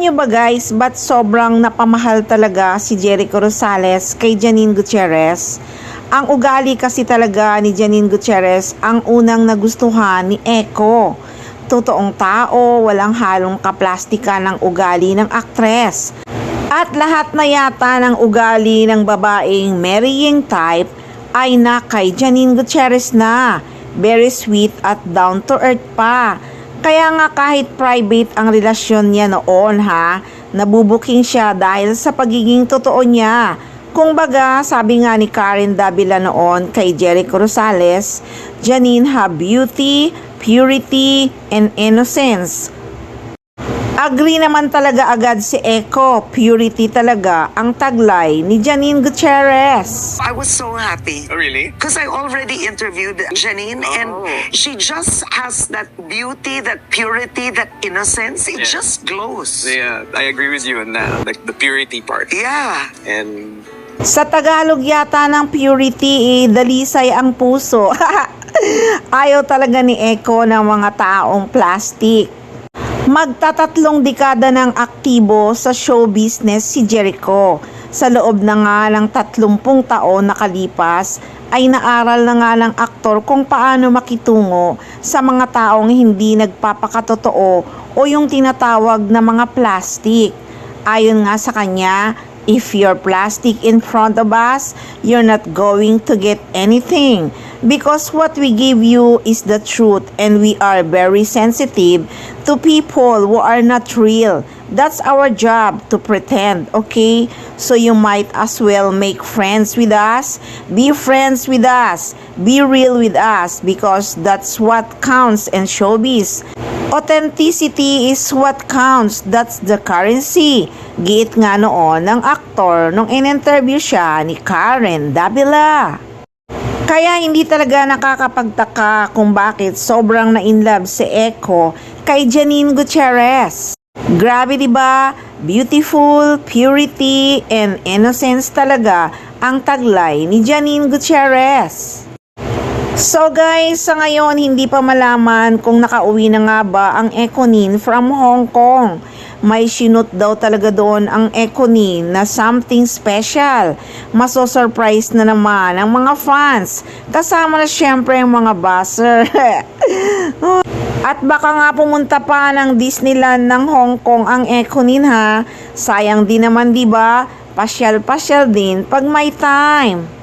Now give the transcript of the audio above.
nyo ba guys, ba't sobrang napamahal talaga si Jericho Rosales kay Janine Gutierrez? Ang ugali kasi talaga ni Janine Gutierrez ang unang nagustuhan ni Echo. Totoong tao, walang halong kaplastika ng ugali ng aktres. At lahat na yata ng ugali ng babaeng marrying type ay na kay Janine Gutierrez na. Very sweet at down to earth pa. Kaya nga kahit private ang relasyon niya noon nabubuking siya dahil sa pagiging totoo niya. Kung baga, sabi nga ni Karen Davila noon kay Jericho Rosales, Janine have beauty, purity, and innocence. Agree naman talaga agad si Echo, purity talaga ang taglay ni Janine Gutierrez. I was so happy. Oh, really? Because I already interviewed Janine and she just has that beauty, that purity, that innocence. It Yeah. just glows. Yeah, I agree with you on that. Like the purity part. Yeah. And Sa Tagalog yata ng purity, dalisay ang puso. Ayaw talaga ni Echo ng mga taong plastic. Magtatatlong dekada ng aktibo sa show business si Jericho. Sa loob na nga ng 30 taon nakalipas, ay naaral na nga ng aktor kung paano makitungo sa mga taong hindi nagpapakatotoo o yung tinatawag na mga plastic. Ayon nga sa kanya, if you're plastic in front of us, you're not going to get anything. Because what we give you is the truth and we are very sensitive to people who are not real. That's our job to pretend, okay? So you might as well make friends with us, be friends with us, be real with us because that's what counts in showbiz. Authenticity is what counts. That's the currency. Giit nga noon ng aktor nung in-interview siya ni Karen Davila. Kaya hindi talaga nakakapagtaka kung bakit sobrang na-inlove si Echo kay Janine Gutierrez. Grabe diba? Beautiful, purity, and innocence talaga ang taglay ni Janine Gutierrez. So guys, sa ngayon hindi pa malaman kung nakauwi na nga ba ang Econin from Hong Kong. May sinut daw talaga doon ang Econin na something special. Maso-surprise na naman ang mga fans. Kasama na syempre ang mga buzzer. At baka nga pumunta pa ng Disneyland ng Hong Kong ang Econin Sayang din naman 'di ba? Pasyal-pasyal din pag may time.